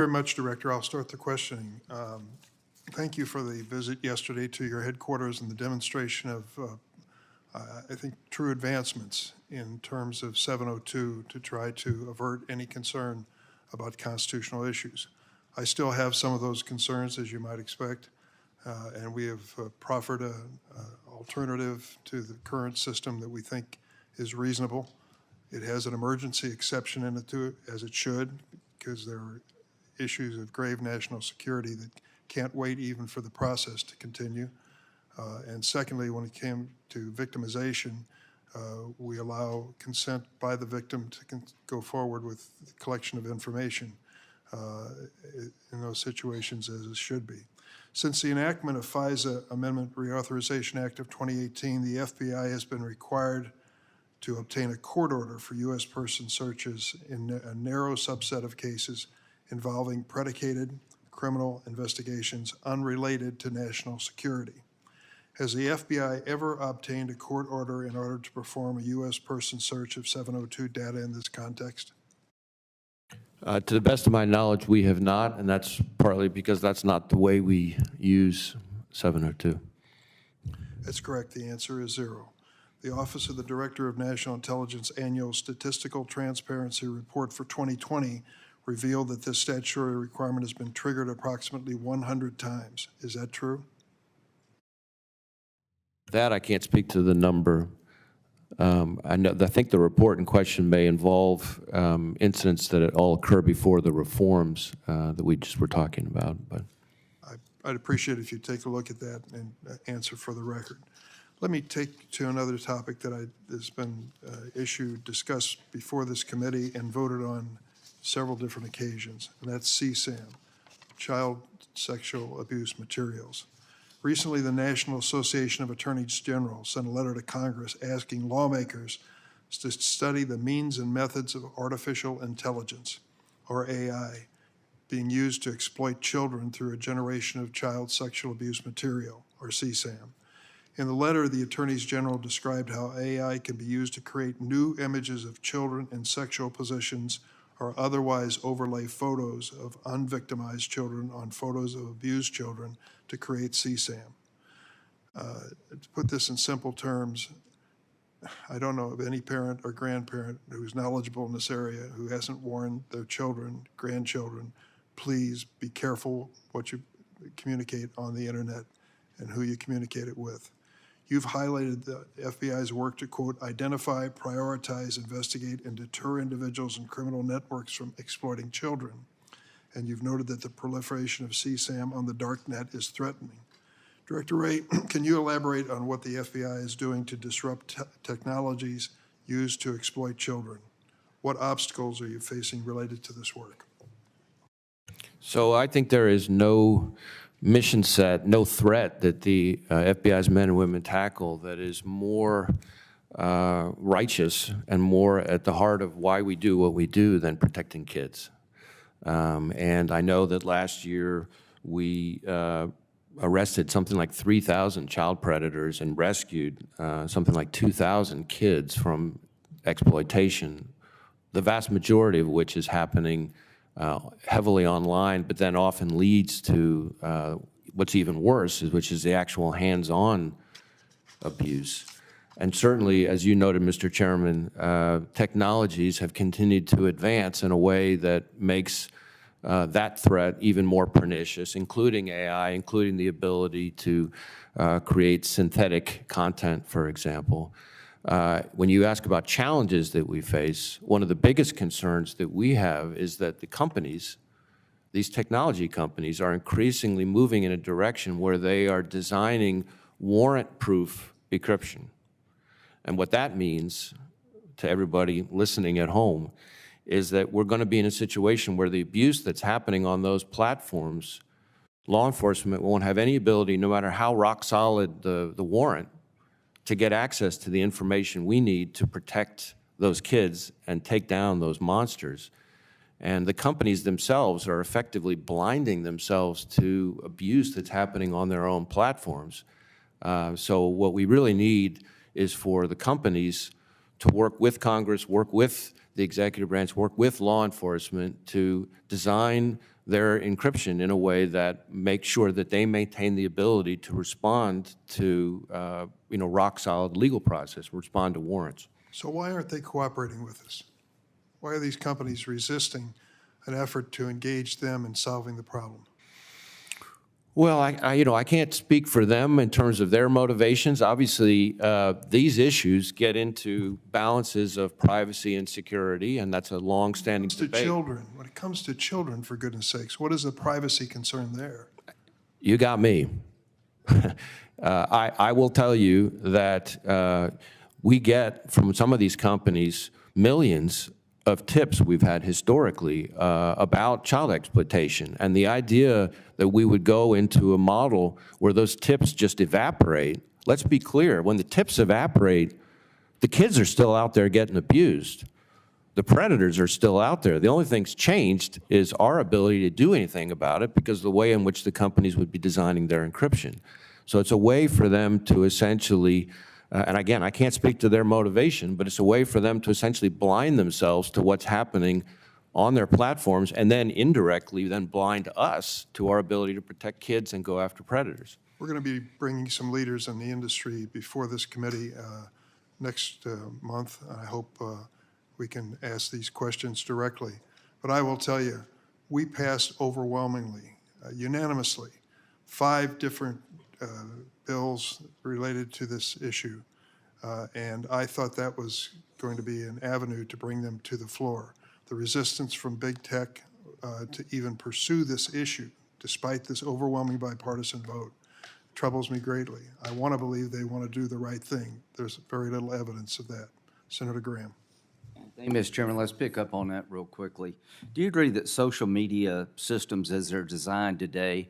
Very much, Director. I'll start the questioning. Thank you for the visit yesterday to your headquarters and the demonstration of, I think, true advancements in terms of 702 to try to avert any concern about constitutional issues. I still have some of those concerns, as you might expect, and we have proffered an alternative to the current system that we think is reasonable. It has an emergency exception in it to it, as it should, because there are issues of grave national security that can't wait even for the process to continue. And secondly, when it came to victimization, we allow consent by the victim to go forward with the collection of information in those situations, as it should be. Since the enactment of FISA Amendment Reauthorization Act of 2018, the FBI has been required to obtain a court order for U.S. person searches in a narrow subset of cases involving predicated criminal investigations unrelated to national security. Has the FBI ever obtained a court order in order to perform a U.S. person search of 702 data in this context? To the best of my knowledge, we have not, and that's partly because that's not the way we use 702. That's correct. The answer is 0. The Office of the Director of National Intelligence Annual Statistical Transparency Report for 2020 revealed that this statutory requirement has been triggered approximately 100 times. Is that true? That I can't speak to the number. I think the report in question may involve incidents that all occur before the reforms that we just were talking about. But I'd appreciate if you take a look at that and answer for the record. Let me take to another topic that has been discussed before this committee and voted on several different occasions, and that's CSAM, Child Sexual Abuse Materials. Recently, the National Association of Attorneys General sent a letter to Congress asking lawmakers to study the means and methods of artificial intelligence, or AI, being used to exploit children through a generation of child sexual abuse material, or CSAM. In the letter, the attorneys general described how AI can be used to create new images of children in sexual positions or otherwise overlay photos of unvictimized children on photos of abused children to create CSAM. To put this in simple terms, I don't know of any parent or grandparent who's knowledgeable in this area who hasn't warned their children, grandchildren, please be careful what you communicate on the internet and who you communicate it with. You've highlighted the FBI's work to, quote, identify, prioritize, investigate, and deter individuals and criminal networks from exploiting children. And you've noted that the proliferation of CSAM on the dark net is threatening. Director Wray, can you elaborate on what the FBI is doing to disrupt technologies used to exploit children? What obstacles are you facing related to this work? so I think there is no mission set, no threat that the FBI's men and women tackle that is more righteous and more at the heart of why we do what we do than protecting kids. And I know that last year we arrested something like 3,000 child predators and rescued something like 2,000 kids from exploitation, the vast majority of which is happening heavily online, but then often leads to what's even worse, which is the actual hands-on abuse. And certainly, as you noted, Mr. Chairman, technologies have continued to advance in a way that makes that threat even more pernicious, including AI, including the ability to create synthetic content, for example. When you ask about challenges that we face, one of the biggest concerns that we have is that the companies, these technology companies, are increasingly moving in a direction where they are designing warrant-proof encryption. And what that means to everybody listening at home is that we're going to be in a situation where the abuse that's happening on those platforms, law enforcement won't have any ability, no matter how rock solid the warrant, to get access to the information we need to protect those kids and take down those monsters. And the companies themselves are effectively blinding themselves to abuse that's happening on their own platforms. So what we really need is for the companies to work with Congress, work with the executive branch, work with law enforcement to design their encryption in a way that makes sure that they maintain the ability to respond to, rock-solid legal process, respond to warrants. So why aren't they cooperating with us? Why are these companies resisting an effort to engage them in solving the problem? Well, I can't speak for them in terms of their motivations. Obviously, these issues get into balances of privacy and security, and that's a long-standing debate. When it comes to children, for goodness sakes, what is the privacy concern there? You got me. I will tell you that we get from some of these companies millions of tips we've had historically about child exploitation. And the idea that we would go into a model where those tips just evaporate, let's be clear, when the tips evaporate, the kids are still out there getting abused. The predators are still out there. The only thing's changed is our ability to do anything about it because of the way in which the companies would be designing their encryption. So it's a way for them to essentially and again, I can't speak to their motivation, but it's a way for them to essentially blind themselves to what's happening on their platforms and then indirectly then blind us to our ability to protect kids and go after predators. We're going to be bringing some leaders in the industry before this committee next month. I hope we can ask these questions directly. But I will tell you, we passed overwhelmingly, unanimously, 5 different bills related to this issue, and I thought that was going to be an avenue to bring them to the floor. The resistance from big tech to even pursue this issue, despite this overwhelming bipartisan vote, troubles me greatly. I want to believe they want to do the right thing. There's very little evidence of that. Senator Graham. Thank you, Mr. Chairman. Let's pick up on that real quickly. Do you agree that social media systems as they're designed today